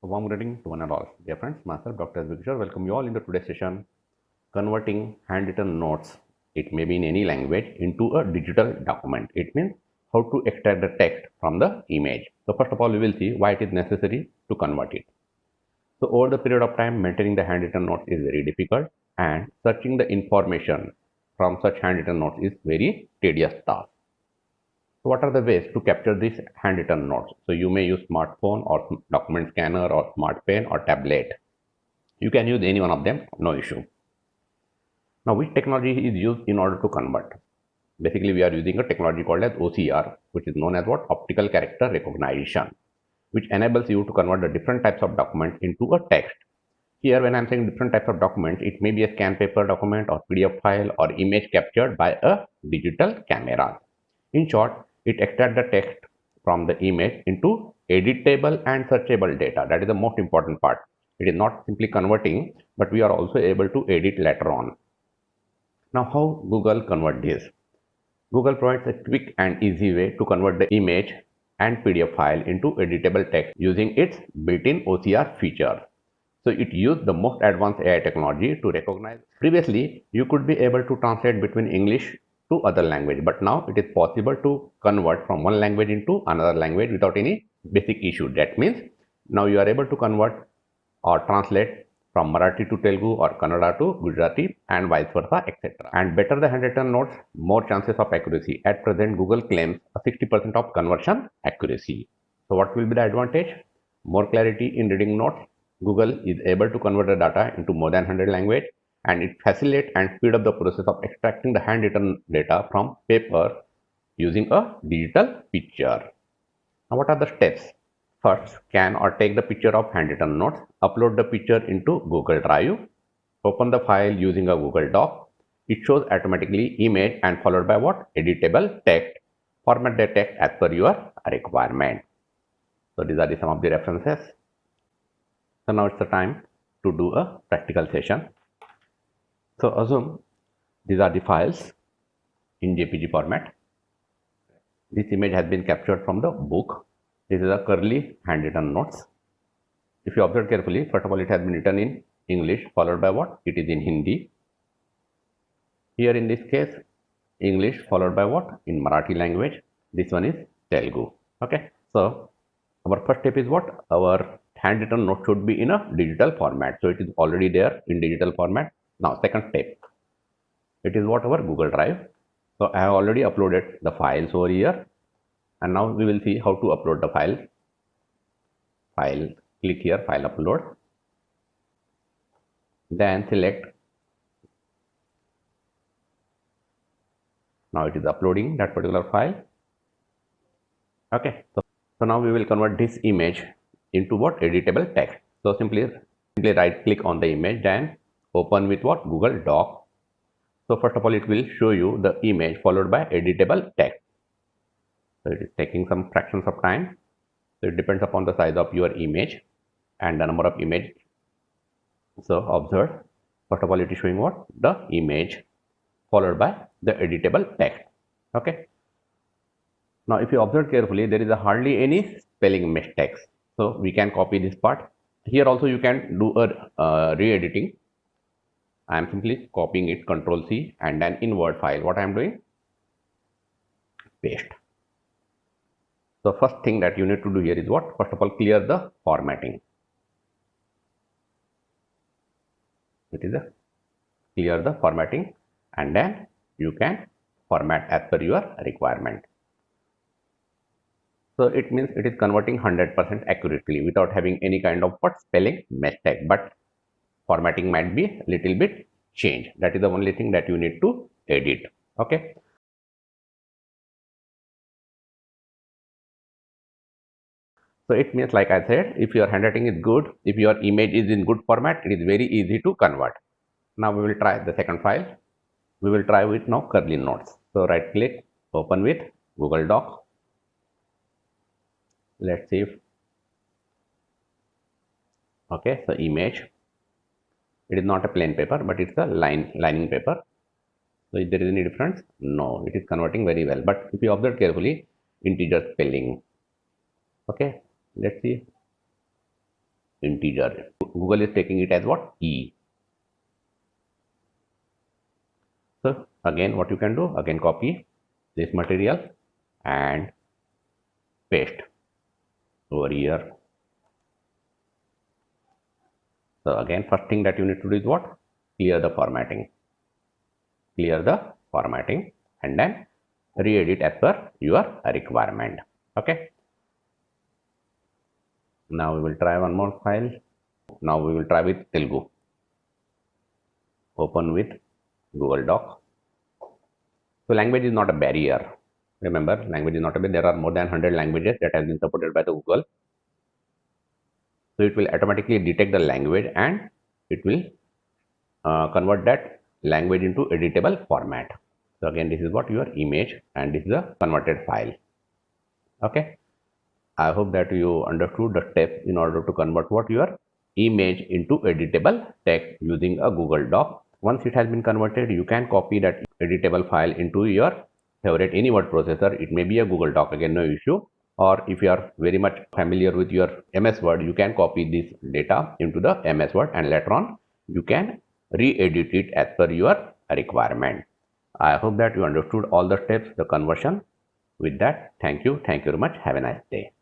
A warm greeting to one and all. Dear friends, myself Dr. S. Vikishar, welcome you all in the today's session converting handwritten notes, it may be in any language, into a digital document. It means how to extract the text from the image. So first of all, we will see why it is necessary to convert it. So over the period of time, maintaining the handwritten notes is very difficult and searching the information from such handwritten notes is very tedious task. So what are the ways to capture these handwritten notes? So you may use smartphone or document scanner or smart pen or tablet. You can use any one of them, no issue. Now, which technology is used in order to convert? Basically, we are using a technology called as OCR, which is known as what? Optical character recognition, which enables you to convert the different types of documents into a text. Here, when I'm saying different types of documents, it may be a scan paper document or PDF file or image captured by a digital camera. In short, it extracts the text from the image into editable and searchable data. That is the most important part. It is not simply converting, but we are also able to edit later on. Now, how Google convert this? Google provides a quick and easy way to convert the image and PDF file into editable text using its built-in OCR feature. So it used the most advanced AI technology to recognize. Previously, you could be able to translate between English to other language, but now it is possible to convert from one language into another language without any basic issue. That means now you are able to convert or translate from Marathi to Telugu or Kannada to Gujarati and vice versa, etc. And better the handwritten notes, more chances of accuracy. At present, Google claims a 60% of conversion accuracy. So what will be the advantage? More clarity in reading notes. Google is able to convert the data into more than 100 language, and it facilitates and speed up the process of extracting the handwritten data from paper using a digital picture. Now, what are the steps? First, scan or take the picture of handwritten notes, upload the picture into Google Drive, open the file using a Google Doc. It shows automatically image and followed by what? Editable text. Format the text as per your requirement. So these are some of the references. So now it's the time to do a practical session. So assume these are the files in JPG format. This image has been captured from the book. This is a curly handwritten notes. If you observe carefully, first of all, it has been written in English, followed by what? It is in Hindi. Here in this case, English followed by what? In Marathi language. This one is Telugu. Okay. So our first step is what? Our handwritten note should be in a digital format. So it is already there in digital format. Now, second step, it is what? Our Google Drive. So I have already uploaded the files over here. And now we will see how to upload the file. Click here, file upload. Then select. Now it is uploading that particular file. Okay. So now we will convert this image into what? Editable text. So simply right click on the image, then open with what? Google Doc. So first of all, it will show you the image followed by editable text. So it is taking some fractions of time. So it depends upon the size of your image and the number of image. So observe, first of all, it is showing what? The image followed by the editable text. Okay. Now, if you observe carefully, there is hardly any spelling mistakes. So we can copy this part. Here also you can do a re-editing. I am simply copying it, Control C, and then in Word file, what I am doing? Paste. So first thing that you need to do here is what? First of all, clear the formatting. It is a clear the formatting, and then you can format as per your requirement. So it means it is converting 100% accurately without having any kind of what spelling mistake, but formatting might be a little bit changed. That is the only thing that you need to edit. Okay. So it means, like I said, if your handwriting is good, if your image is in good format, it is very easy to convert. Now we will try the second file. We will try with now curly notes. So right click, open with Google Doc. Let's see if, okay, so image. It is not a plain paper, but it's a lining paper. So if there is any difference, no, it is converting very well. But if you observe carefully, integer spelling. Okay, let's see. integer. Google is taking it as what? E. So again, what you can do, again copy this material and paste over here. So again, first thing that you need to do is what? Clear the formatting. Clear the formatting and then re-edit as per your requirement. Okay. Now we will try one more file. Now we will try with Telugu. Open with Google Doc. So language is not a barrier. Remember, language is not a barrier. There are more than 100 languages that have been supported by the Google. So it will automatically detect the language and it will convert that language into editable format. So again, this is what your image and this is a converted file. Okay. I hope that you understood the steps in order to convert what your image into editable text using a Google Doc. Once it has been converted, you can copy that editable file into your favorite any word processor. It may be a Google Doc, again, no issue. Or if you are very much familiar with your MS Word, you can copy this data into the MS Word and later on you can re-edit it as per your requirement. I hope that you understood all the steps, the conversion. With that, thank you very much. Have a nice day.